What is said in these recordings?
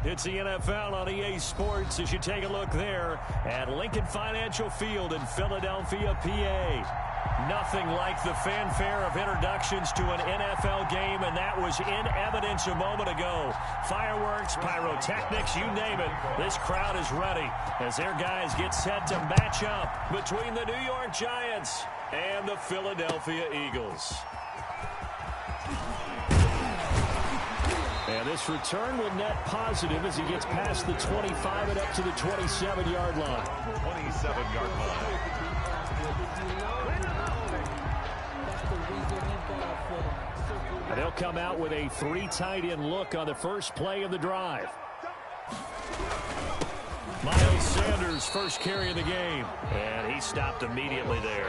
It's the NFL on EA Sports as you take a look there at Lincoln Financial Field in Philadelphia, PA. Nothing like the fanfare of introductions to an NFL game, and that was in evidence a moment ago. Fireworks, pyrotechnics, you name it. This crowd is ready as their guys get set to match up between the New York Giants and the Philadelphia Eagles. And this return will net positive as he gets past the 25 and up to the 27-yard line. 27-yard line. And they'll come out with a 3 tight end look on the first play of the drive. Miles Sanders first carry of the game. And he stopped immediately there.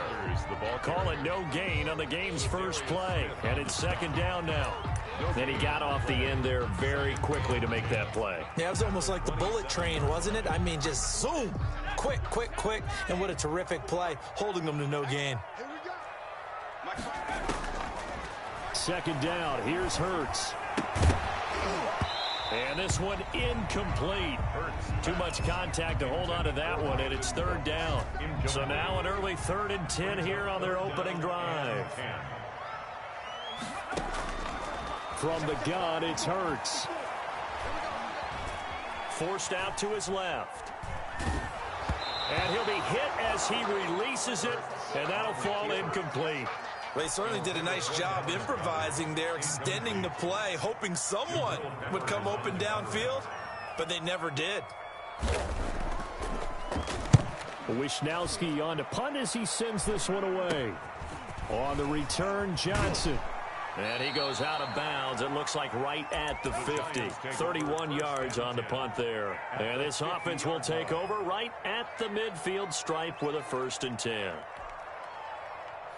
Call it no gain on the game's first play. And it's second down now. Then he got off the end there very quickly to make that play. Yeah, it was almost like the bullet train, wasn't it? I mean, just zoom. Quick, quick, quick. And what a terrific play, holding them to no gain. Second down. Here's Hurts. And this one incomplete. Too much contact to hold on to that one, and it's third down. So now an early 3rd and 10 here on their opening drive. From the gun, it's Hurts. Forced out to his left. And he'll be hit as he releases it, and that'll fall incomplete. They certainly did a nice job improvising there, extending the play, hoping someone would come open downfield, but they never did. Wishnowski on to punt as he sends this one away. On the return, Johnson. And he goes out of bounds. It looks like right at the 50. 31 yards on the punt there. And this offense will take over right at the midfield stripe with a 1st and 10.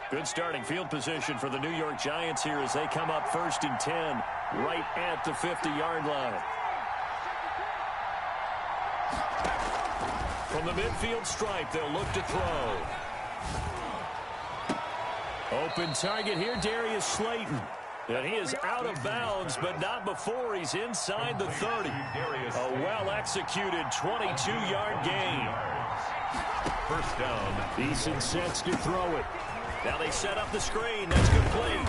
Good starting field position for the New York Giants here as they come up 1st and 10 right at the 50-yard line. From the midfield stripe, they'll look to throw. Open target here, Darius Slayton. And he is out of bounds, but not before he's inside the 30. A well-executed 22-yard gain. First down. Eason sets to throw it. Now they set up the screen. That's complete.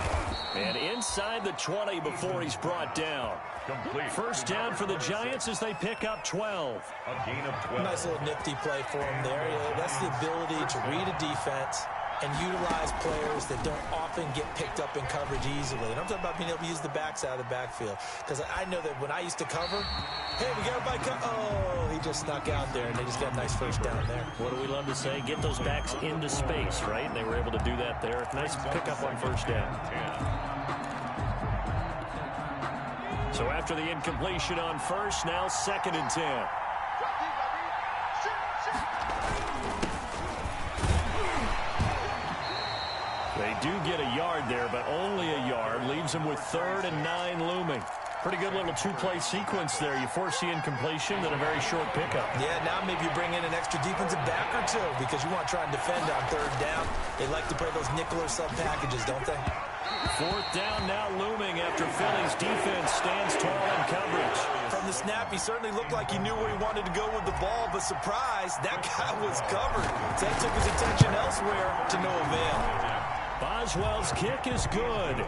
And inside the 20 before he's brought down. Complete. First down for the Giants as they pick up 12. A gain of 12. Nice little nifty play for him there. That's the ability to read a defense and utilize players that don't often get picked up in coverage easily. And I'm talking about being able to use the backside of the backfield. Because I know that when I used to cover, hey, we got everybody oh, he just snuck out there, and they just got a nice first down there. What do we love to say? Get those backs into space, right? And they were able to do that there. Nice pickup on first down. So after the incompletion on first, now 2nd and 10. They do get a yard there, but only a yard. Leaves them with 3rd and 9 looming. Pretty good little 2-play sequence there. You force the incompletion, then a very short pickup. Yeah, now maybe you bring in an extra defensive back or two because you want to try and defend on 3rd down. They like to play those nickel or sub packages, don't they? 4th down now looming after Philly's defense stands tall in coverage. From the snap, he certainly looked like he knew where he wanted to go with the ball, but surprise, that guy was covered. So that took his attention elsewhere to no avail. Boswell's kick is good.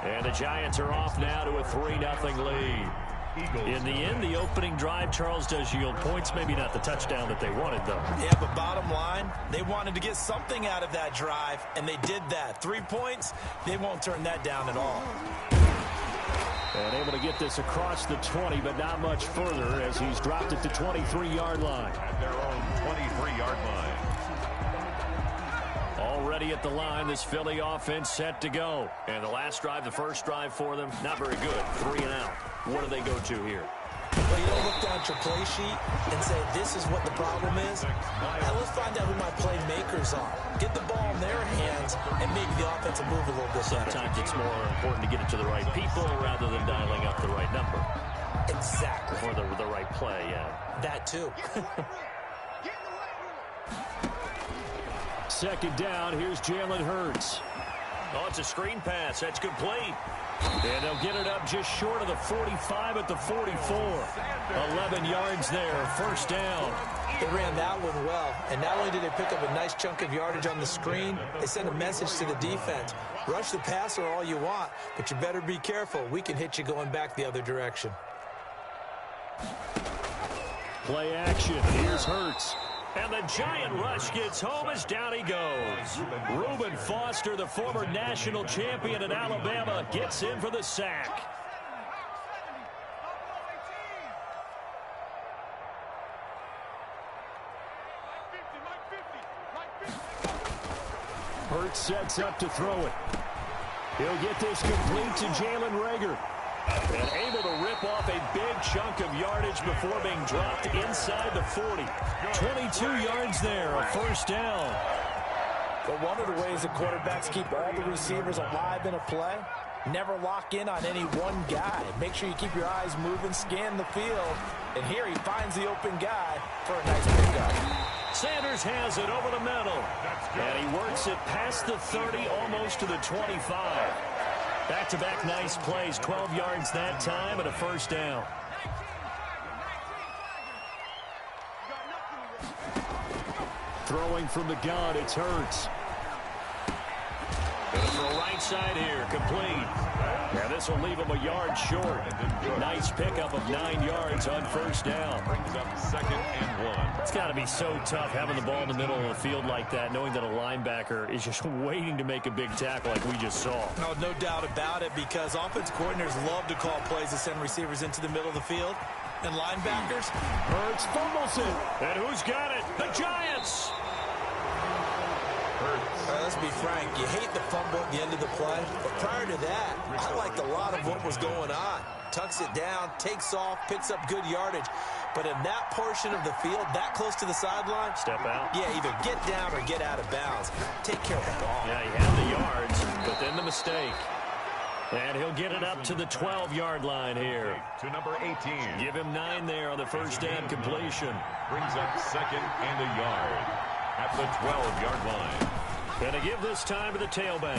And the Giants are off now to a 3-0 lead. In the end, the opening drive, Charles, does yield points. Maybe not the touchdown that they wanted, though. Yeah, but bottom line, they wanted to get something out of that drive, and they did that. 3 points, they won't turn that down at all. And able to get this across the 20, but not much further as he's dropped it to 23-yard line. At their own 23-yard line. Already at the line, this Philly offense set to go. And the last drive, the first drive for them, not very good. 3 and out. What do they go to here? Well, you don't look down at your play sheet and say, this is what the problem is. Now let's find out who my playmakers are. Get the ball in their hands and make the offense move a little bit better. Sometimes it's more important to get it to the right people rather than dialing up the right number. Exactly. Or the right play, yeah. That too. Second down, here's Jalen Hurts. Oh, it's a screen pass. That's complete. And they'll get it up just short of the 45 at the 44. 11 yards there, first down. They ran that one well, and not only did they pick up a nice chunk of yardage on the screen, they sent a message to the defense. Rush the passer all you want, but you better be careful. We can hit you going back the other direction. Play action. Here's Hurts. And the giant rush gets home as down he goes. Reuben Foster, the former national champion at Alabama, gets in for the sack. Hurts sets up to throw it. He'll get this complete to Jalen Reagor. And able to rip off a big chunk of yardage before being dropped inside the 40. 22 yards there, a first down. But one of the ways that quarterbacks keep all the receivers alive in a play, never lock in on any one guy. Make sure you keep your eyes moving, scan the field. And here he finds the open guy for a nice pickup. Sanders has it over the middle. And he works it past the 30, almost to the 25. Back-to-back nice plays, 12 yards that time and a first down. Throwing from the gun, it's Hurts. Going to throw right side here, complete. Now this will leave him a yard short. Nice pickup of 9 yards on first down. Brings up 2nd and 1. It's got to be so tough having the ball in the middle of the field like that, knowing that a linebacker is just waiting to make a big tackle like we just saw. No doubt about it, because offense coordinators love to call plays to send receivers into the middle of the field. And linebackers, Hurts fumbles it. And who's got it? The Giants! let's be frank, you hate the fumble at the end of the play, but prior to that, I liked a lot of what was going on. Tucks it down, takes off, picks up good yardage. But in that portion of the field, that close to the sideline, step out. Yeah, either get down or get out of bounds. Take care of the ball. Yeah, he had the yards, but then the mistake. And he'll get it up to the 12-yard line here. To number 18. Give him 9 there on the first down completion. Brings up 2nd and a yard at the 12-yard line. Going to give this time to the tailback.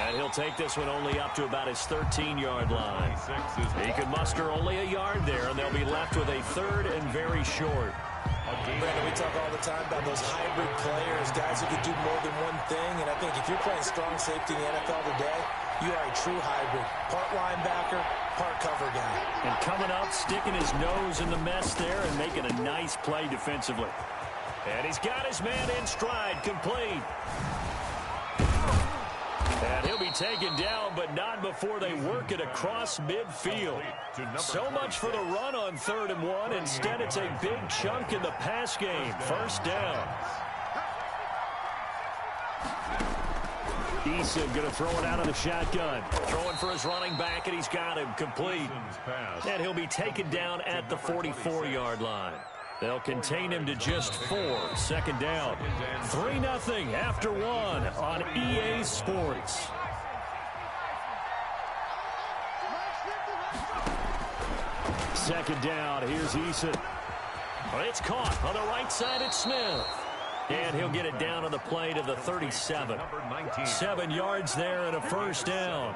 And he'll take this one only up to about his 13-yard line. He can muster only a yard there, and they'll be left with a 3rd and very short. Brandon, we talk all the time about those hybrid players, guys who can do more than one thing. And I think if you're playing strong safety in the NFL today, you are a true hybrid. Part linebacker, part cover guy. And coming up, sticking his nose in the mess there and making a nice play defensively. And he's got his man in stride, complete. And he'll be taken down, but not before they work it across midfield. So much for the run on 3rd and 1. Instead, it's a big chunk in the pass game. First down. Eason going to throw it out of the shotgun. Throwing for his running back, and he's got him complete. And he'll be taken down at the 44-yard line. They'll contain him to just 4. 2nd down. 3-0 after 1 on EA Sports. Second down. Here's Eason. It's caught on the right side. It's Smith. And he'll get it down on the play to the 37. 7 yards there and a first down.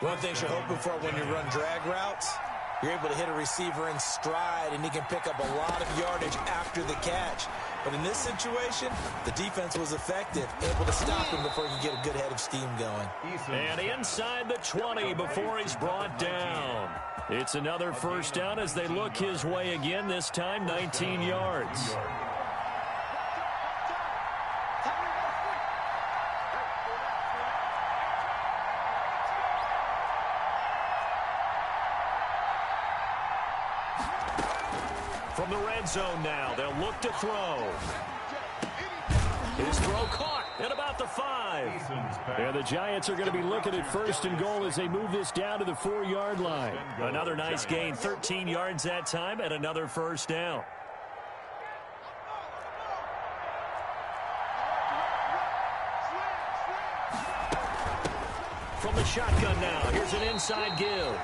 One thing you're hoping for when you run drag routes, you're able to hit a receiver in stride, and he can pick up a lot of yardage after the catch. But in this situation, the defense was effective, able to stop him before he could get a good head of steam going. And inside the 20 before he's brought down. It's another first down as they look his way again, this time 19 yards. From the red zone now, they'll look to throw. His throw caught at about the 5. And the Giants are going to be looking at 1st and goal as they move this down to the 4-yard line. Another nice gain, 13 yards that time, and another first down. From the shotgun now, here's an inside give.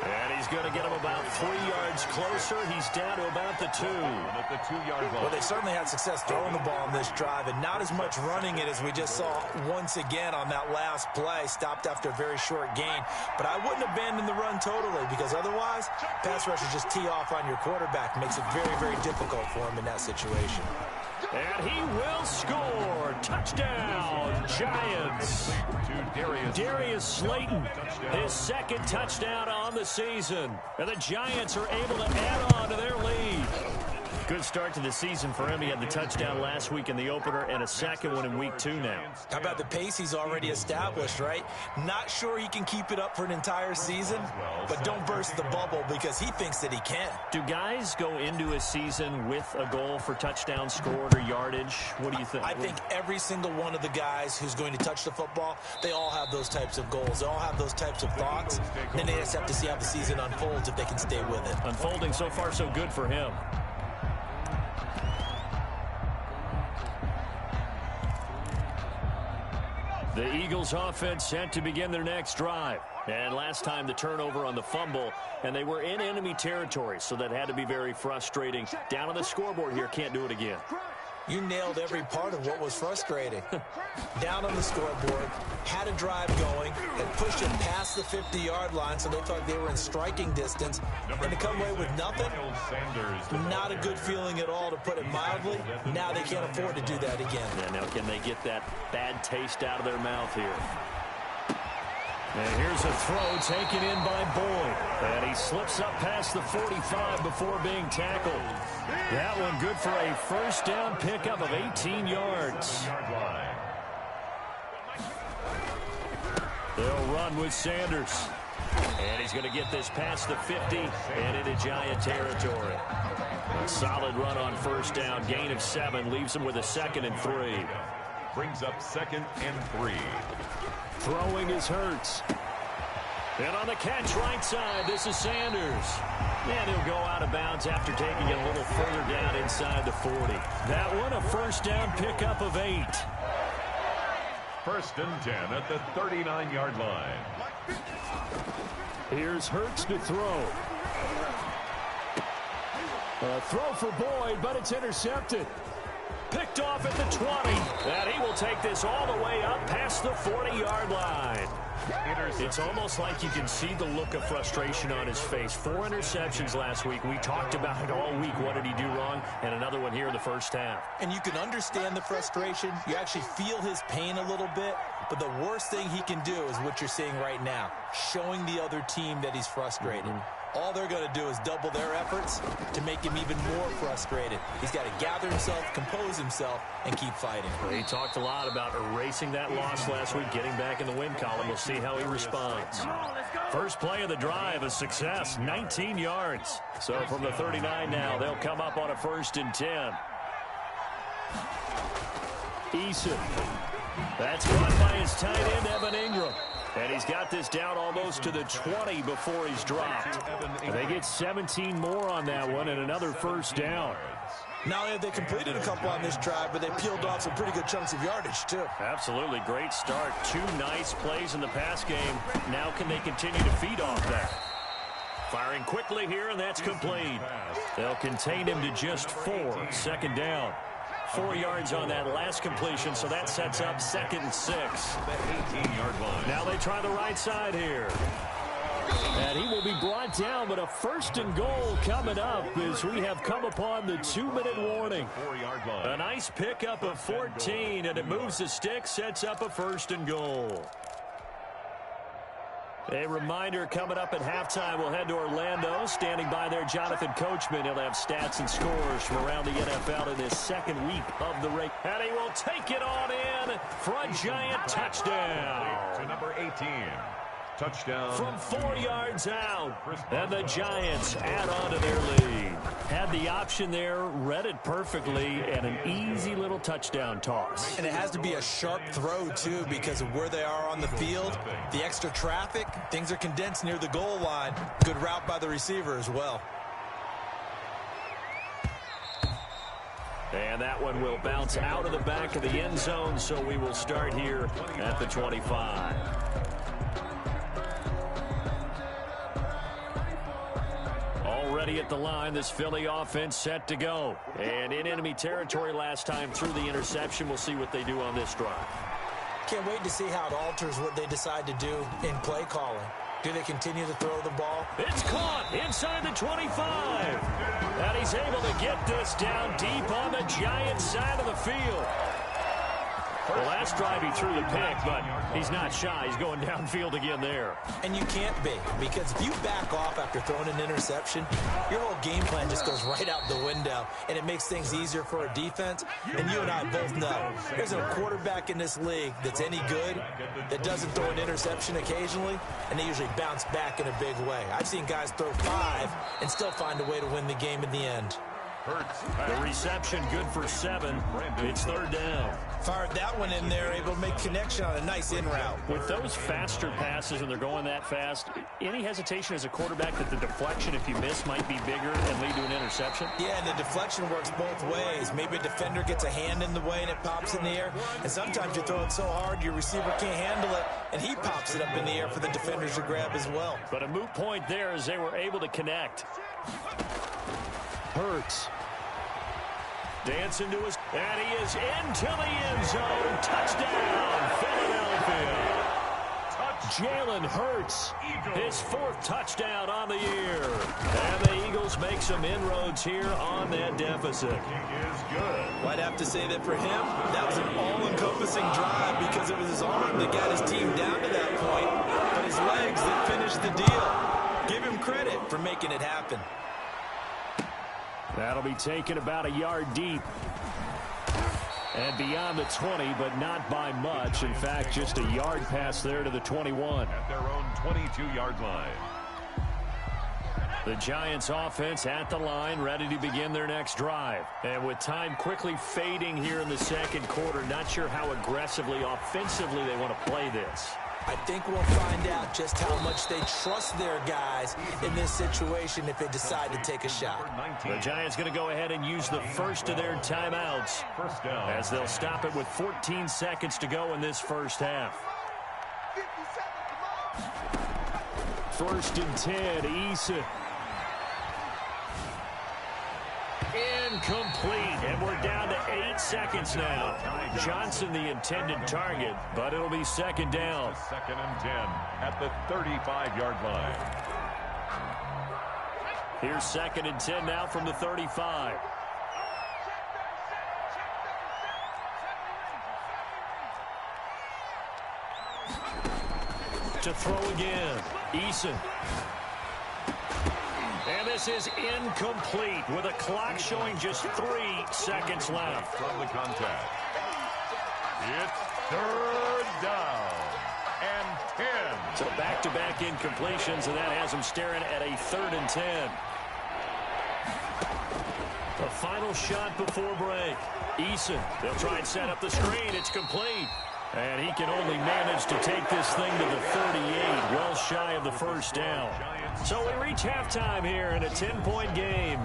And he's going to get him about 3 yards closer. He's down to about the 2. At the 2-yard line. Well, they certainly had success throwing the ball on this drive, and not as much running it as we just saw once again on that last play. Stopped after a very short gain. But I wouldn't abandon the run totally, because otherwise, pass rushers just tee off on your quarterback. Makes it very, very difficult for him in that situation. And he will score. Touchdown, Giants. Darius Slayton, his second touchdown on the season. And the Giants are able to add on to their lead. Good start to the season for him. He had the touchdown last week in the opener and a second one in week 2 now. How about the pace he's already established, right? Not sure he can keep it up for an entire season, but don't burst the bubble because he thinks that he can. Do guys go into a season with a goal for touchdown scored or yardage? What do you think? I think every single one of the guys who's going to touch the football, they all have those types of goals. They all have those types of thoughts. Then they just have to see how the season unfolds if they can stay with it. Unfolding so far so good for him. The Eagles offense set to begin their next drive. And last time the turnover on the fumble, and they were in enemy territory, so that had to be very frustrating. Down on the scoreboard here, can't do it again. You nailed every part of what was frustrating. Down on the scoreboard, had a drive going, and pushed it past the 50-yard line, so they thought they were in striking distance. And to come away with nothing, not a good feeling at all, to put it mildly. Now they can't afford to do that again. Yeah, now can they get that bad taste out of their mouth here? And here's a throw taken in by Boyd. And he slips up past the 45 before being tackled. That one good for a first down pickup of 18 yards. They'll run with Sanders. And he's going to get this past the 50 and into Giant territory. A solid run on first down. Gain of 7 leaves him with a 2nd and 3. Brings up 2nd and 3. Throwing is Hurts. And on the catch right side, this is Sanders. And he'll go out of bounds after taking it a little further down inside the 40. That one a first down pickup of 8. 1st and 10 at the 39-yard line. Here's Hurts to throw. A throw for Boyd, but it's intercepted. Picked off at the 20. And he will take this all the way up past the 40-yard line. It's almost like you can see the look of frustration on his face. 4 interceptions last week. We talked about it all week. What did he do wrong? And another one here in the first half. And you can understand the frustration. You actually feel his pain a little bit. But the worst thing he can do is what you're seeing right now, showing the other team that he's frustrated. All they're going to do is double their efforts to make him even more frustrated. He's got to gather himself, compose himself, and keep fighting. He talked a lot about erasing that loss last week, getting back in the win column. We'll see how he responds. First play of the drive, a success, 19 yards. So from the 39 now, they'll come up on a 1st and 10. Eason. That's caught by his tight end, Evan Ingram. And he's got this down almost to the 20 before he's dropped. And they get 17 more on that one and another first down. Not only have they completed a couple on this drive, but they peeled off some pretty good chunks of yardage, too. Absolutely. Great start. 2 nice plays in the pass game. Now can they continue to feed off that? Firing quickly here, and that's complete. They'll contain him to just 4. 2nd down. 4 yards on that last completion, so that sets up 2nd and 6. The 18-yard line. Now they try the right side here. And he will be brought down, but a 1st and goal coming up as we have come upon the 2-minute warning. 4-yard line. A nice pickup of 14, and it moves the stick, sets up a 1st and goal. A reminder coming up at halftime, we'll head to Orlando. Standing by there, Jonathan Coachman. He'll have stats and scores from around the NFL in this 2nd week of the race. And he will take it on in for a Giant touchdown. To number 18. Touchdown. From 4 yards out. And the Giants add on to their lead. Had the option there, read it perfectly, and an easy little touchdown toss. And it has to be a sharp throw, too, because of where they are on the field. The extra traffic, things are condensed near the goal line. Good route by the receiver as well. And that one will bounce out of the back of the end zone, so we will start here at the 25. ready at the line. This Philly offense set to go. And in enemy territory last time through the interception. We'll see what they do on this drive. Can't wait to see how it alters what they decide to do in play calling. Do they continue to throw the ball? It's caught inside the 25. And he's able to get this down deep on the Giants side of the field. The last drive he threw the pick, but he's not shy. He's going downfield again there. And you can't be, because if you back off after throwing an interception, your whole game plan just goes right out the window, and it makes things easier for a defense. And you and I both know there's a quarterback in this league that's any good that doesn't throw an interception occasionally, and they usually bounce back in a big way. I've seen guys throw 5 and still find a way to win the game in the end. The reception good for 7. It's third down. Fired that one in there, able to make connection on a nice in route. With those faster passes and they're going that fast, any hesitation as a quarterback that the deflection, if you miss, might be bigger and lead to an interception? Yeah, and the deflection works both ways. Maybe a defender gets a hand in the way and it pops in the air. And sometimes you throw it so hard your receiver can't handle it, and he pops it up in the air for the defenders to grab as well. But a moot point there as they were able to connect. Hurts. Dancing to his, and he is into the end zone. Touchdown, Philadelphia. Jalen Hurts, his 4th touchdown on the year. And the Eagles make some inroads here on that deficit. Well, I'd have to say that for him, that was an all-encompassing drive because it was his arm that got his team down to that point, but his legs that finished the deal. Give him credit for making it happen. That'll be taken about a yard deep. And beyond the 20, but not by much. In fact, just a yard pass there to the 21. At their own 22-yard line. The Giants offense at the line, ready to begin their next drive. And with time quickly fading here in the second quarter, not sure how aggressively, offensively they want to play this. I think we'll find out just how much they trust their guys in this situation if they decide to take a shot. The Giants going to go ahead and use the first of their timeouts as they'll stop it with 14 seconds to go in this first half. 1st and 10, Eason. Incomplete, and we're down to 8 seconds now. Johnson the intended target, but it'll be second down. 2nd and 10 at the 35-yard line. Here's 2nd and 10 now from the 35. To throw again, Eason. And this is incomplete with a clock showing just 3 seconds left. From the contact. It's 3rd down and 10. So back-to-back incompletions, and that has them staring at a 3rd and 10. A final shot before break. Eason, they'll try and set up the screen. It's complete. And he can only manage to take this thing to the 38, well shy of the first down. So we reach halftime here in a 10-point game.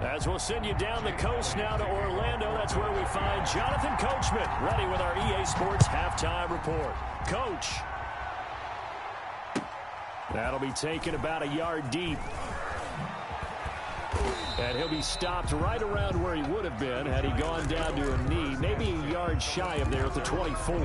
As we'll send you down the coast now to Orlando, that's where we find Jonathan Coachman, ready with our EA Sports halftime report. Coach. That'll be taken about a yard deep. And he'll be stopped right around where he would have been had he gone down to a knee, maybe a yard shy of there at the 24.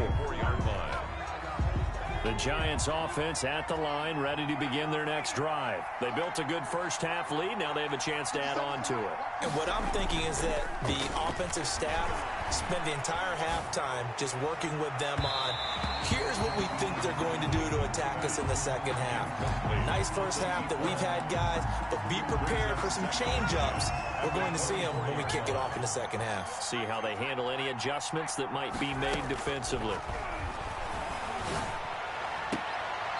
The Giants offense at the line, ready to begin their next drive. They built a good first half lead. Now they have a chance to add on to it. And what I'm thinking is that the offensive staff spent the entire halftime just working with them on, here's what we think they're going to do to attack us in the second half. Nice first half that we've had, guys, but be prepared for some change-ups. We're going to see them when we kick it off in the second half. See how they handle any adjustments that might be made defensively.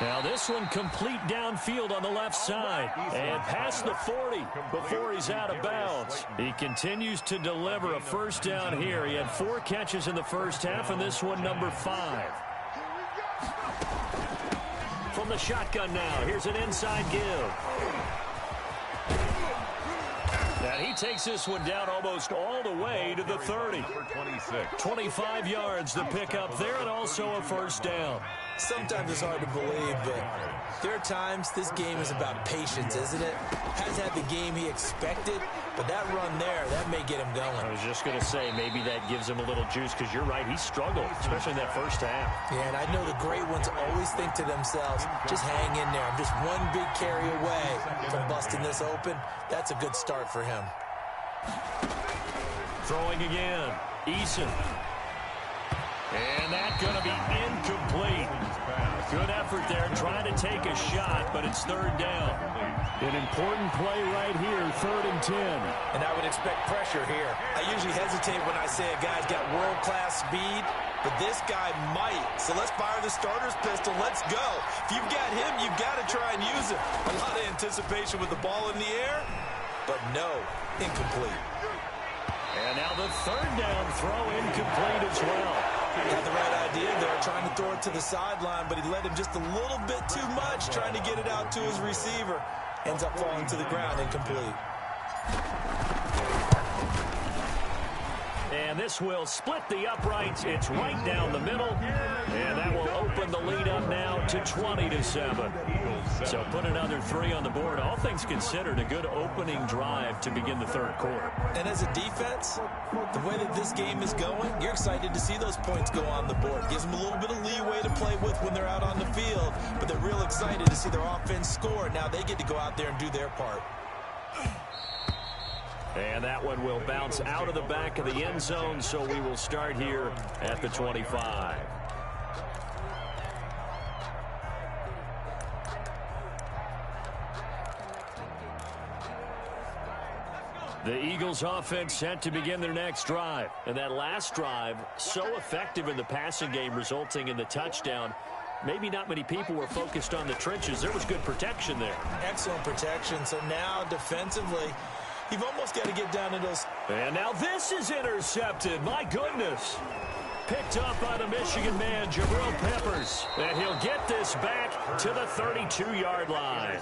Now this one complete downfield on the left side and past the 40 before he's out of bounds. He continues to deliver a first down here. He had 4 catches in the first half, and this one number 5. From the shotgun now, here's an inside give. And he takes this one down almost all the way to the 30. 25 yards to pick up there, and also a first down. Sometimes it's hard to believe, but there are times this game is about patience, isn't it? Hasn't had the game he expected, but that run there, that may get him going. I was just going to say, maybe that gives him a little juice, because you're right, he struggled, especially in that first half. Yeah, and I know the great ones always think to themselves, just hang in there. I'm just one big carry away from busting this open. That's a good start for him. Throwing again, Eason. And that's going to be incomplete. Good effort there, trying to take a shot, but it's third down. An important play right here, 3rd and 10. And I would expect pressure here. I usually hesitate when I say a guy's got world-class speed, but this guy might. So let's fire the starter's pistol. Let's go. If you've got him, you've got to try and use it. A lot of anticipation with the ball in the air, but no, incomplete. And now the 3rd down throw incomplete as well. Had the right idea there, trying to throw it to the sideline, but he let him just a little bit too much, trying to get it out to his receiver. Ends up falling to the ground, incomplete. And this will split the uprights. It's right down the middle. And that will open the lead up now to 20-7. So put another 3 on the board. All things considered, a good opening drive to begin the 3rd quarter. And as a defense, the way that this game is going, you're excited to see those points go on the board. Gives them a little bit of leeway to play with when they're out on the field. But they're real excited to see their offense score. Now they get to go out there and do their part. And that one will bounce out of the back of the end zone, so we will start here at the 25. The Eagles offense set to begin their next drive. And that last drive, so effective in the passing game, resulting in the touchdown. Maybe not many people were focused on the trenches. There was good protection there. Excellent protection. So now defensively, you've almost got to get down to those. And now this is intercepted. My goodness. Picked up by the Michigan man, Jabril Peppers. And he'll get this back to the 32-yard line.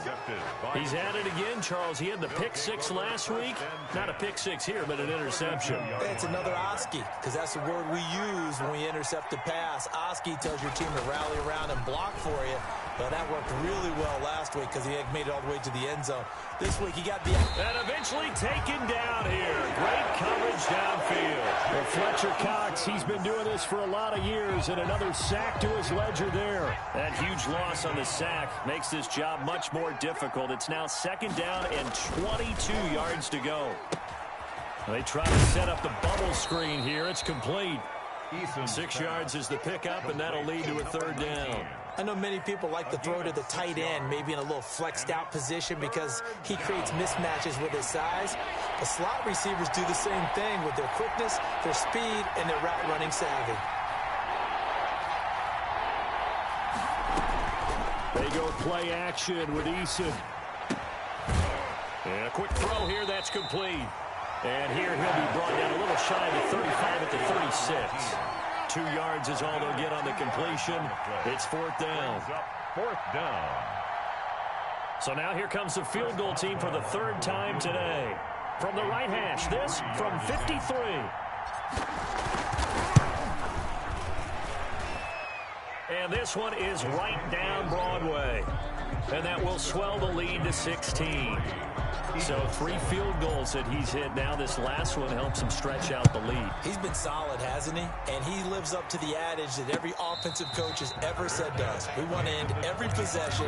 He's at it again, Charles. He had the pick 6 last week. Not a pick 6 here, but an interception. It's another Oski, because that's the word we use when we intercept a pass. Oski tells your team to rally around and block for you. But that worked really well last week because he had made it all the way to the end zone. This week he got the... And eventually taken down here. Great coverage downfield. Well, Fletcher Cox, he's been doing this for a lot of years, and another sack to his ledger there. That huge loss on the sack makes this job much more difficult. It's now 2nd down and 22 yards to go. They try to set up the bubble screen here. It's complete. 6 yards is the pickup, and that'll lead to a 3rd down. I know many people like to throw to the tight end, maybe in a little flexed out position because he creates mismatches with his size. The slot receivers do the same thing with their quickness, their speed, and their route running savvy. They go play action with Eason. And a quick throw here, that's complete. And here he'll be brought down a little shy of the 35 at the 36. 2 yards is all they'll get on the completion. It's 4th down. 4th down. So now here comes the field goal team for the 3rd time today. From the right hash, this from 53. And this one is right down Broadway. And that will swell the lead to 16. So 3 field goals that he's hit now. This last one helps him stretch out the lead. He's been solid, hasn't he? And he lives up to the adage that every offensive coach has ever said to us. We want to end every possession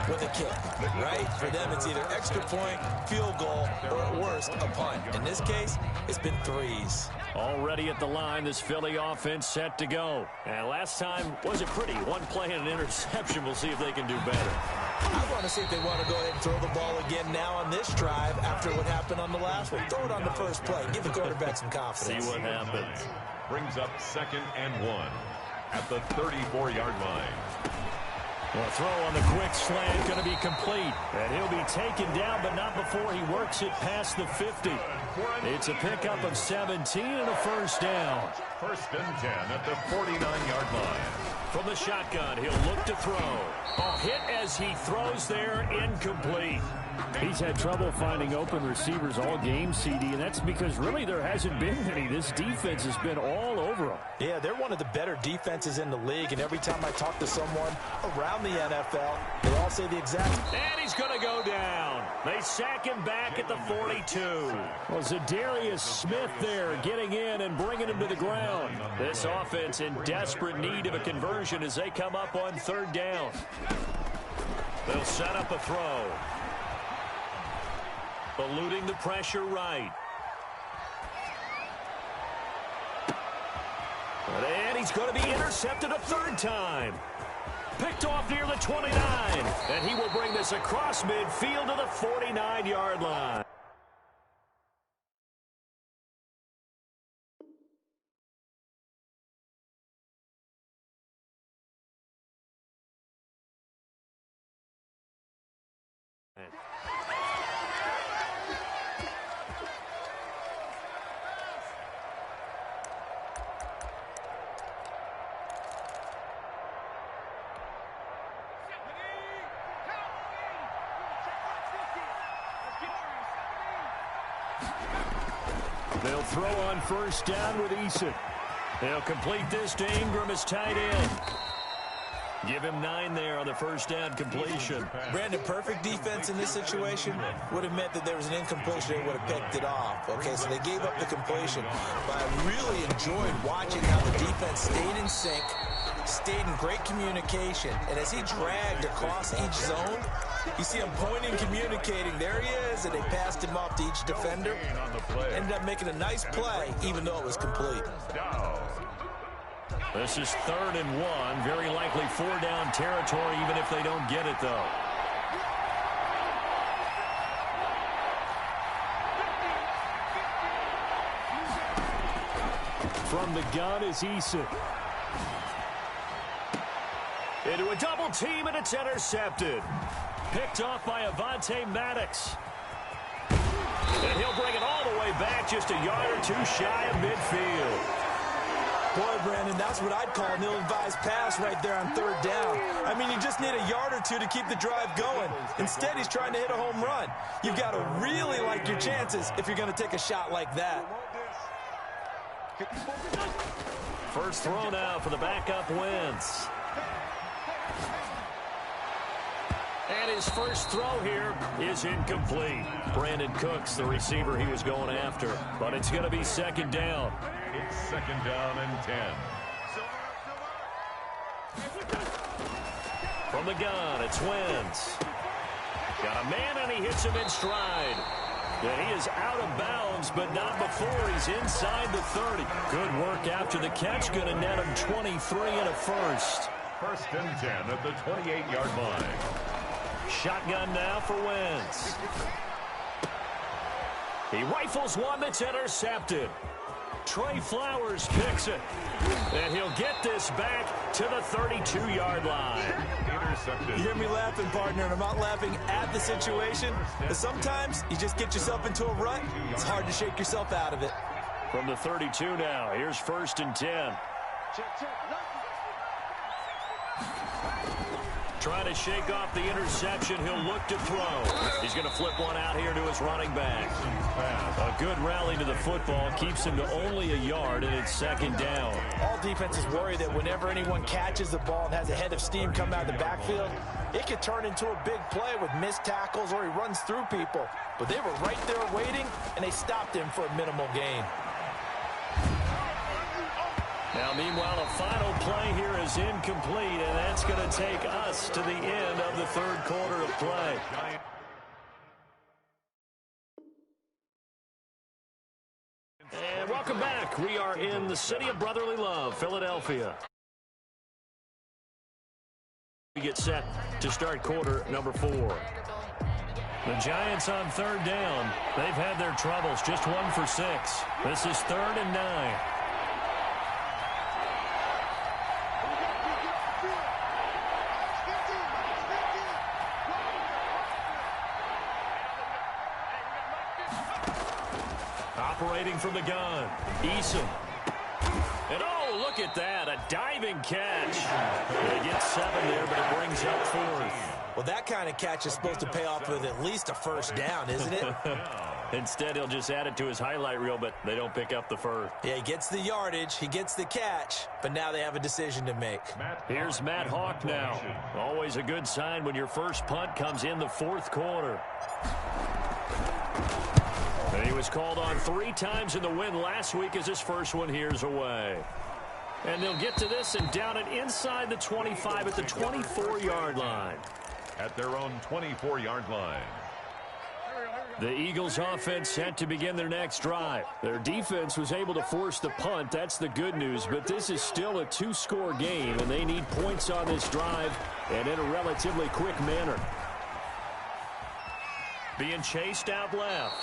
with a kick, right? For them, it's either extra point, field goal, or at worst, a punt. In this case, it's been 3s. Already at the line, this Philly offense set to go. And last time wasn't pretty. 1 play and an interception. We'll see if they can do better. I want to see if they want to go ahead and throw the ball again now on this drive after what happened on the last one. Throw it on the first play. Give the quarterback some confidence. See what happens. Brings up 2nd and 1 at the 34-yard line. Well, throw on the quick slant going to be complete. And he'll be taken down, but not before he works it past the 50. It's a pickup of 17 and a first down. First and 10 at the 49-yard line. From the shotgun, he'll look to throw. A hit as he throws there, incomplete. He's had trouble finding open receivers all game, CD, and that's because really there hasn't been any. This defense has been all over them. Yeah, they're one of the better defenses in the league, and every time I talk to someone around the NFL, they all say the exact. And he's going to go down. They sack him back at the 42. Well, Zadarius Smith there getting in and bringing him to the ground. This offense in desperate need of a conversion as they come up on third down. They'll set up a throw. Eluding the pressure right. And he's going to be intercepted a third time. Picked off near the 29. And he will bring this across midfield to the 49-yard line. They'll throw on first down with Eason. They'll complete this to Ingram as tight end. Give him 9 there on the first down completion. Brandon, perfect defense in this situation would have meant that there was an incompletion. They would have picked it off. Okay, so they gave up the completion. But I really enjoyed watching how the defense stayed in sync, stayed in great communication. And as he dragged across each zone, you see him pointing, communicating. There he is, and they passed him off to each defender. Ended up making a nice play, even though it was complete. This is 3rd and 1. Very likely 4-down territory, even if they don't get it, though. From the gun is Eason. Into a double team, and it's intercepted. Picked off by Avonte Maddox. And he'll bring it all the way back, just a yard or two shy of midfield. Boy, Brandon, that's what I'd call an ill-advised pass right there on 3rd down. I mean, you just need a yard or two to keep the drive going. Instead, he's trying to hit a home run. You've got to really like your chances if you're going to take a shot like that. First throw now for the backup Wentz. And his first throw here is incomplete. Brandon Cooks, the receiver he was going after. But it's going to be 2nd down. It's 2nd down and 10. From the gun, it's Wentz. Got a man, and he hits him in stride. Yeah, he is out of bounds, but not before he's inside the 30. Good work after the catch. Going to net him 23 and a first. 1st and 10 at the 28-yard line. Shotgun now for Wentz. He rifles one that's intercepted. Trey Flowers picks it. And he'll get this back to the 32-yard line. Intercepted. You hear me laughing, partner, and I'm not laughing at the situation. But sometimes you just get yourself into a rut. It's hard to shake yourself out of it. From the 32 now, here's 1st and 10. Trying to shake off the interception. He'll look to throw. He's going to flip one out here to his running back. A good rally to the football keeps him to only a yard, and it's 2nd down. All defenses worry that whenever anyone catches the ball and has a head of steam come out of the backfield, it could turn into a big play with missed tackles or he runs through people. But they were right there waiting, and they stopped him for a minimal gain. Now, meanwhile, a final play here is incomplete, and that's going to take us to the end of the 3rd quarter of play. And welcome back. We are in the city of brotherly love, Philadelphia. We get set to start quarter number 4. The Giants on 3rd down. They've had their troubles, just 1 for 6. This is 3rd and 9. operating from the gun. Eason. And oh, look at that, a diving catch. They get 7 there, but it brings up 4th. Well, that kind of catch is supposed to pay off with at least a first down, isn't it? Instead, he'll just add it to his highlight reel, but they don't pick up the first. Yeah, he gets the yardage, he gets the catch, but now they have a decision to make. Here's Matt Hawk now. Always a good sign when your first punt comes in the 4th quarter. And he was called on 3 times in the win last week as his first one here's away. And they'll get to this and down it inside the 25 at the 24-yard line. At their own 24-yard line. The Eagles offense set to begin their next drive. Their defense was able to force the punt. That's the good news. But this is still a 2-score game, and they need points on this drive and in a relatively quick manner. Being chased out left.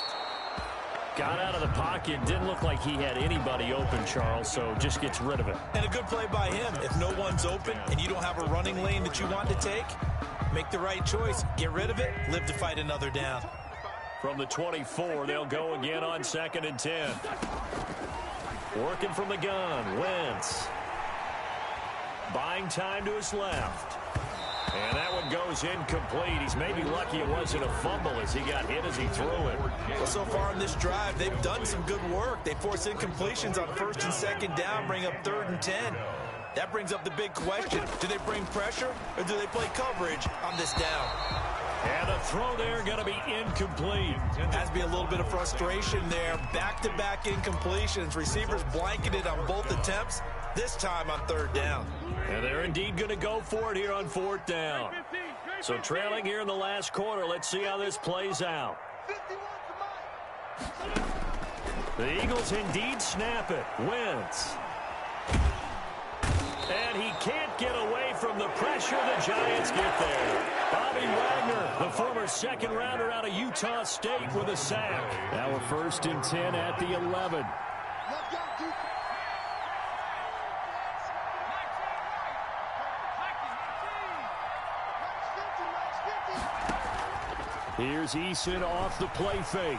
Got out of the pocket. Didn't look like he had anybody open, Charles, so just gets rid of it. And a good play by him. If no one's open and you don't have a running lane that you want to take, make the right choice. Get rid of it. Live to fight another down. From the 24, they'll go again on 2nd and 10. Working from the gun, Wentz. Buying time to his left. And that one goes incomplete. He's maybe lucky it wasn't a fumble as he got hit as he threw it. Well, so far in this drive, they've done some good work. They force incompletions on 1st and 2nd down, bring up 3rd and 10. That brings up the big question. Do they bring pressure or do they play coverage on this down? And the throw there going to be incomplete. Has to be a little bit of frustration there. Back-to-back incompletions. Receivers blanketed on both attempts, this time on 3rd down. And they're indeed going to go for it here on 4th down. So trailing here in the last quarter. Let's see how this plays out. The Eagles indeed snap it. Wentz. And he can't get away from the pressure. The Giants get there. Bobby Wagner, the former 2nd rounder out of Utah State, with a sack. Now 1st and 10 at the 11. Here's Eason off the play fake.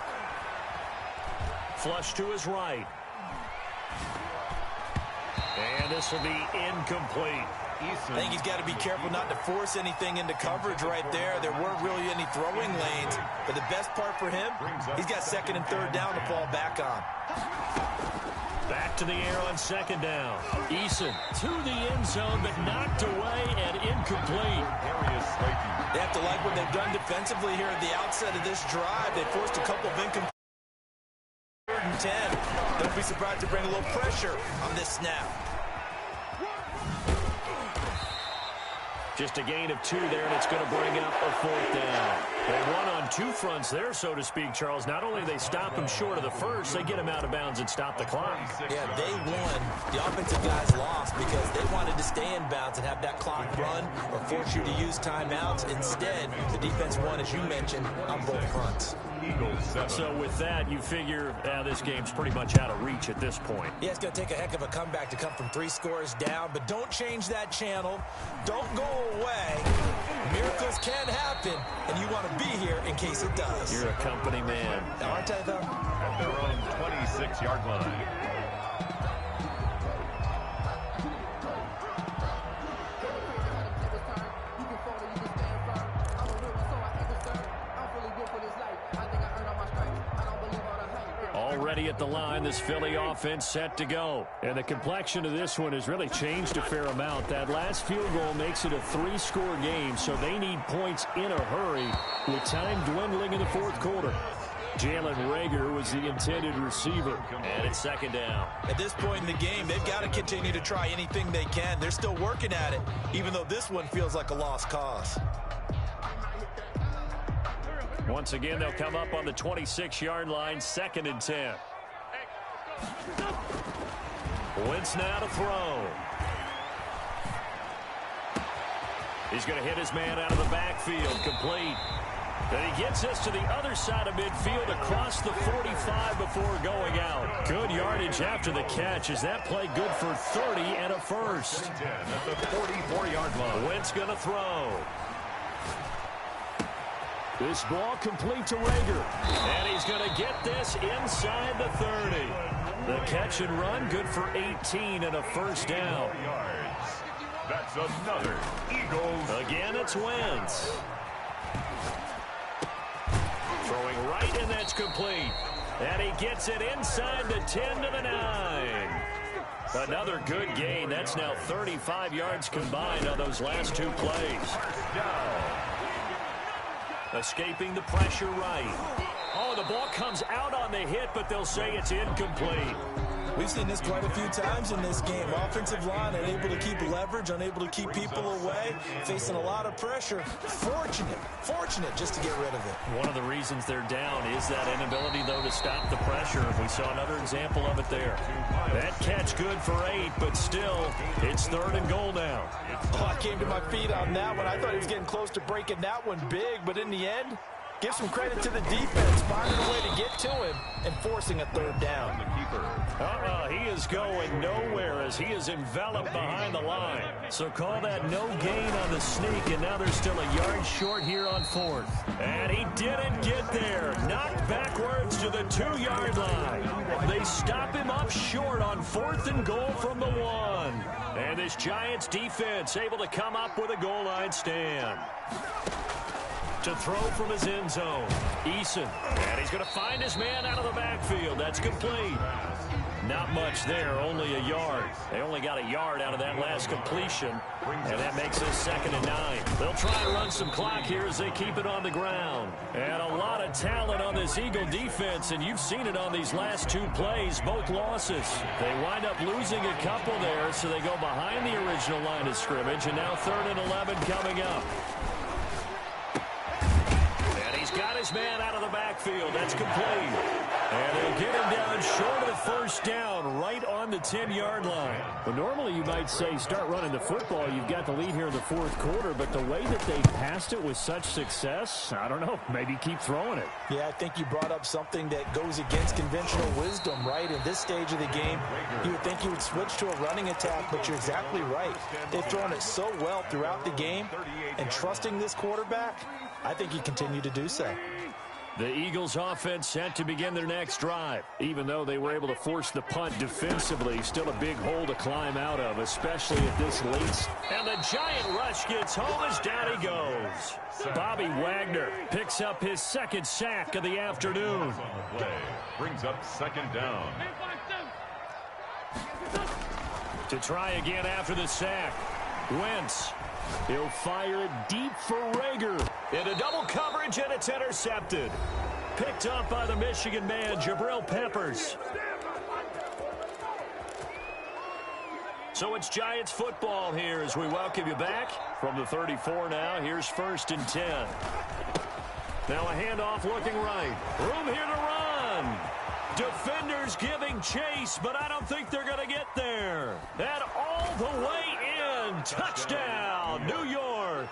Flush to his right. And this will be incomplete. I think he's got to be careful not to force anything into coverage right there. There weren't really any throwing lanes. But the best part for him, he's got 2nd and 3rd down to fall back on. Back to the air on 2nd down. Eason to the end zone, but knocked away and incomplete. They have to like what they've done defensively here at the outset of this drive. They forced a couple of incompletions. 3rd and 10. Don't be surprised to bring a little pressure on this snap. Just a gain of 2 there, and it's going to bring up a 4th down. They won on 2 fronts there, so to speak, Charles. Not only they stop him short of the first, they get him out of bounds and stop the clock. Yeah, they won. The offensive guys lost because they wanted to stay in bounds and have that clock run or force you to use timeouts. Instead, the defense won, as you mentioned, on both fronts. So with that, you figure this game's pretty much out of reach at this point. Yeah, it's going to take a heck of a comeback to come from 3 scores down, but don't change that channel. Don't go away. Miracles can happen, and you want to be here in case it does. You're a company man. Aren't I, though? At their own 26-yard line. Already at the line, this Philly offense set to go. And the complexion of this one has really changed a fair amount. That last field goal makes it a 3-score game, so they need points in a hurry with time dwindling in the 4th quarter. Jalen Reagor was the intended receiver. And it's 2nd down. At this point in the game, they've got to continue to try anything they can. They're still working at it, even though this one feels like a lost cause. Once again, they'll come up on the 26-yard line, 2nd and 10. Wentz now to throw. He's going to hit his man out of the backfield, complete. Then he gets us to the other side of midfield across the 45 before going out. Good yardage after the catch. Is that play good for 30 and a first? At the 44-yard line. Wentz going to throw. This ball complete to Rager. And he's going to get this inside the 30. The catch and run, good for 18 and a first down. That's another Eagles. Again, it's Wentz. Throwing right, and that's complete. And he gets it inside the 10 to the 9. Another good gain. That's now 35 yards combined on those last two plays. Escaping the pressure right. Oh, the ball comes out on the hit, but they'll say it's incomplete. We've seen this quite a few times in this game. Offensive line unable to keep leverage, unable to keep people away, facing a lot of pressure. Fortunate just to get rid of it. One of the reasons they're down is that inability, though, to stop the pressure. We saw another example of it there. That catch good for 8, but still, it's 3rd and goal now. Oh, I came to my feet on that one. I thought he was getting close to breaking that one big, but in the end, give some credit to the defense, finding a way to get to him and forcing a 3rd down. He is going nowhere as he is enveloped behind the line. So call that no gain on the sneak, and now they're still a yard short here on 4th. And he didn't get there. Knocked backwards to the 2-yard line. They stop him up short on 4th and goal from the 1. And this Giants defense able to come up with a goal line stand. To throw from his end zone. Eason. And he's going to find his man out of the backfield. That's complete. Not much there, only a yard. They only got a yard out of that last completion, and that makes it 2nd and 9. They'll try to run some clock here as they keep it on the ground. And a lot of talent on this Eagle defense, and you've seen it on these last 2 plays, both losses. They wind up losing a couple there, so they go behind the original line of scrimmage, and now 3rd and 11 coming up. Got his man out of the backfield. That's complete. And they'll get him down short of the 1st down, right on the 10-yard line. Well, normally you might say start running the football. You've got the lead here in the 4th quarter, but the way that they passed it with such success, I don't know, maybe keep throwing it. Yeah, I think you brought up something that goes against conventional wisdom, right? In this stage of the game, you would think you would switch to a running attack, but you're exactly right. They've thrown it so well throughout the game, and trusting this quarterback, I think you continue to do so. The Eagles offense set to begin their next drive. Even though they were able to force the punt defensively, still a big hole to climb out of, especially at this late. And the giant rush gets home as down he goes. Bobby Wagner picks up his 2nd sack of the afternoon. Brings up 2nd down. To try again after the sack. Wentz. He'll fire it deep for Rager. Into double coverage, and it's intercepted. Picked up by the Michigan man, Jabril Peppers. So it's Giants football here as we welcome you back. From the 34 now, here's 1st and 10. Now a handoff looking right. Room here to run. Defenders giving chase, but I don't think they're going to get there. And all the way in. Touchdown, New York.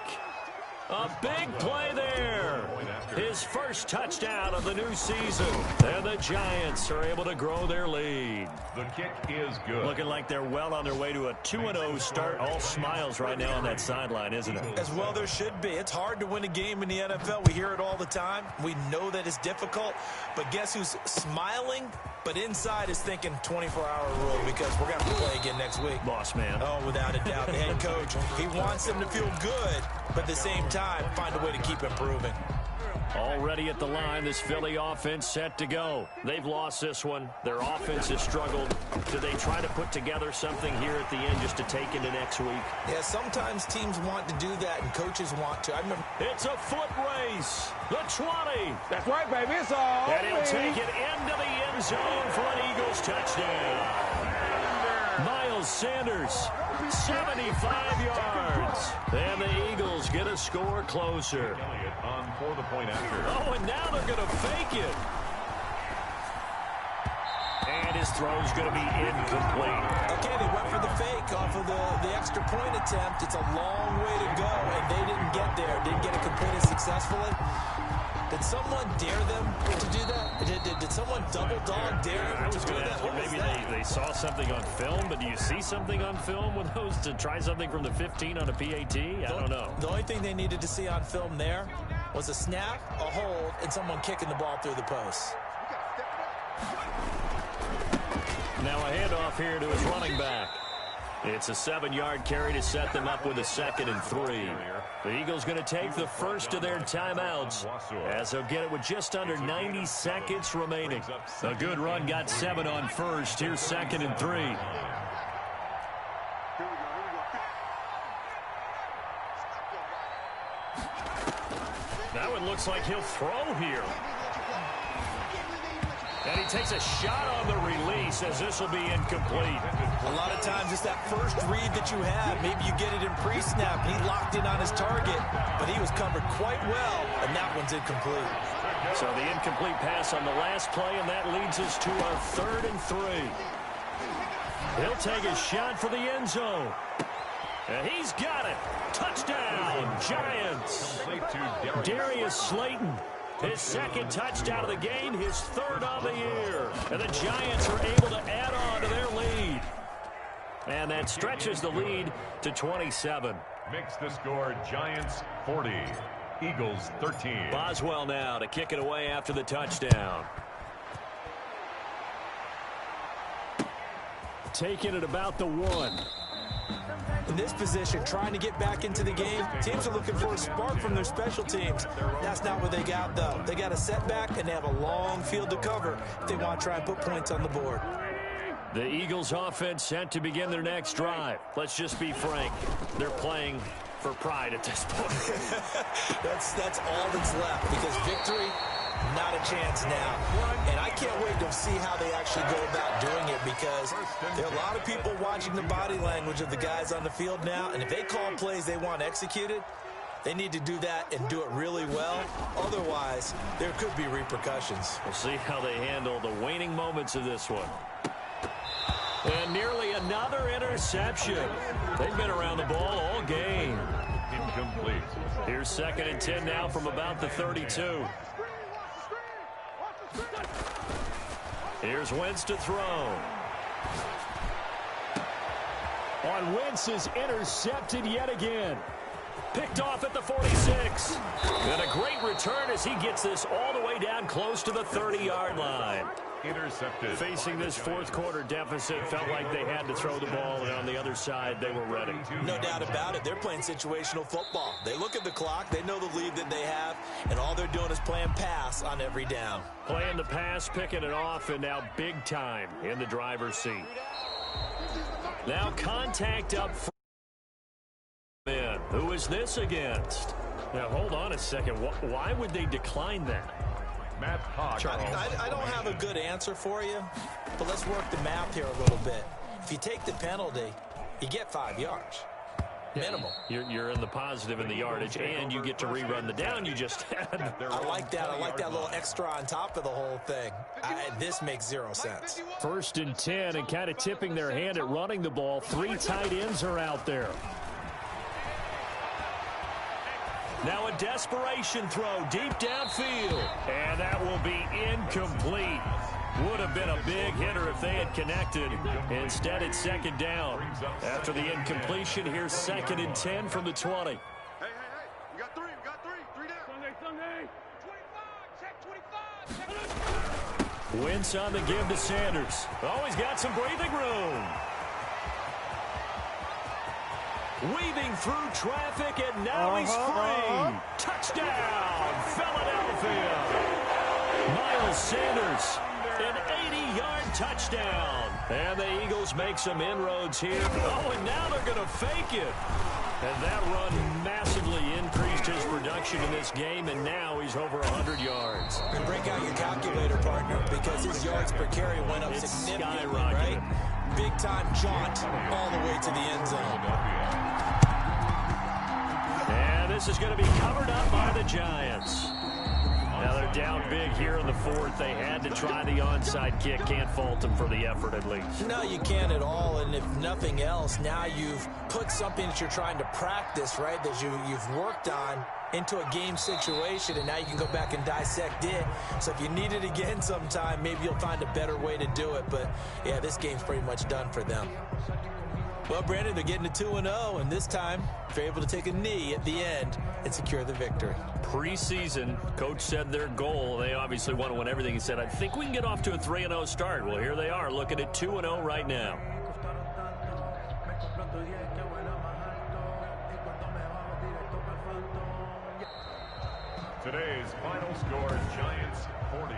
A big play there. His first touchdown of the new season. And the Giants are able to grow their lead. The kick is good. Looking like they're well on their way to a 2-0 start. All smiles right now on that sideline, isn't it? As well there should be. It's hard to win a game in the NFL. We hear it all the time. We know that it's difficult. But guess who's smiling? But inside is thinking 24-hour rule because we're going to play again next week. Boss man. Oh, without a doubt. The head coach, he wants them to feel good, but at the same time, find a way to keep improving. Already at the line, this Philly offense set to go. They've lost this one. Their offense has struggled. Do they try to put together something here at the end just to take into next week? Yeah, sometimes teams want to do that and coaches want to. I remember. It's a foot race. The 20. That's right, baby. It's all. And he'll take it into the end zone for an Eagles touchdown. Miles Sanders, 75 yards. And the Eagles get a score closer. On for the point after. Oh, and now they're going to fake it. And his throw's going to be incomplete. Okay, they went for the fake off of the extra point attempt. It's a long way to go, and they didn't get there. Didn't get it completed successfully. Did someone dare them to do that? Did someone double dog dare them to do that? Maybe they saw something on film, but do you see something on film with those to try something from the 15 on a PAT? I don't know. The only thing they needed to see on film there was a snap, a hold, and someone kicking the ball through the post. Now a handoff here to his running back. It's a 7-yard carry to set them up with a 2nd and 3. The Eagles going to take the first of their timeouts as they'll get it with just under 90 seconds remaining. A good run got 7 on first. Here's 2nd and 3. That one looks like he'll throw here. And he takes a shot on the release as this will be incomplete. A lot of times it's that first read that you have. Maybe you get it in pre-snap. He locked in on his target, but he was covered quite well, and that one's incomplete. So the incomplete pass on the last play, and that leads us to our 3rd and 3. He'll take a shot for the end zone. And he's got it. Touchdown, Giants. Darius Slayton. His 2nd touchdown of the game, his 3rd on the year. And the Giants are able to add on to their lead. And that stretches the lead to 27. Makes the score Giants 40, Eagles 13. Boswell now to kick it away after the touchdown. Taking it about the 1. In this position, trying to get back into the game, teams are looking for a spark from their special teams. That's not what they got, though. They got a setback, and they have a long field to cover if they want to try and put points on the board. The Eagles offense set to begin their next drive. Let's just be frank. They're playing for pride at this point. That's all that's left, because victory, not a chance now. And I can't wait to see how they actually go about doing it, because there are a lot of people watching the body language of the guys on the field now, and if they call plays they want executed, they need to do that and do it really well. Otherwise, there could be repercussions. We'll see how they handle the waning moments of this one. And nearly another interception. They've been around the ball all game. Incomplete. Here's 2nd and 10 now from about the 32. Here's Wentz to throw. On Wentz is intercepted yet again. Picked off at the 46. And a great return as he gets this all the way down close to the 30-yard line. Intercepted. Facing this 4th quarter deficit, felt like they had to throw the ball, and on the other side, they were ready. No doubt about it. They're playing situational football. They look at the clock, they know the lead that they have, and all they're doing is playing pass on every down. Playing the pass, picking it off, and now big time in the driver's seat. Now contact up front. Who is this against? Now, hold on a second. Why would they decline that? Matt Hogg. I don't have a good answer for you, but let's work the math here a little bit. If you take the penalty, you get 5 yards. Minimum. You're in the positive in the yardage, and you get to rerun the down you just had. I like that. I like that little extra on top of the whole thing. This makes 0 sense. 1st and 10, and kind of tipping their hand at running the ball. 3 tight ends are out there. Now a desperation throw deep downfield. And that will be incomplete. Would have been a big hitter if they had connected. Instead, it's 2nd down. After the incompletion, here's 2nd and 10 from the 20. Hey. We got 3. Three down. Sunday. 25. Check 25. Wentz on the give to Sanders. Oh, he's got some breathing room. Weaving through traffic, and now he's free. Touchdown, Philadelphia. Miles Sanders, an 80-yard touchdown. And the Eagles make some inroads here. Oh, and now they're going to fake it. And that run massively increased his production in this game, and now he's over 100 yards. And break out your calculator, partner, because his yards per carry went up significantly, right? Big-time jaunt all the way to the end zone. And this is going to be covered up by the Giants. Now they're down big here in the 4th. They had to try the onside kick. Can't fault them for the effort at least. No, you can't at all. And if nothing else, now you've put something that you're trying to practice, right, that you've worked on into a game situation, and now you can go back and dissect it. So if you need it again sometime, maybe you'll find a better way to do it. But, yeah, this game's pretty much done for them. Well, Brandon, they're getting to 2-0, and this time they're able to take a knee at the end and secure the victory. Preseason, coach said their goal, they obviously want to win everything. He said, I think we can get off to a 3-0 start. Well, here they are looking at 2-0 right now. Today's final score, Giants 40,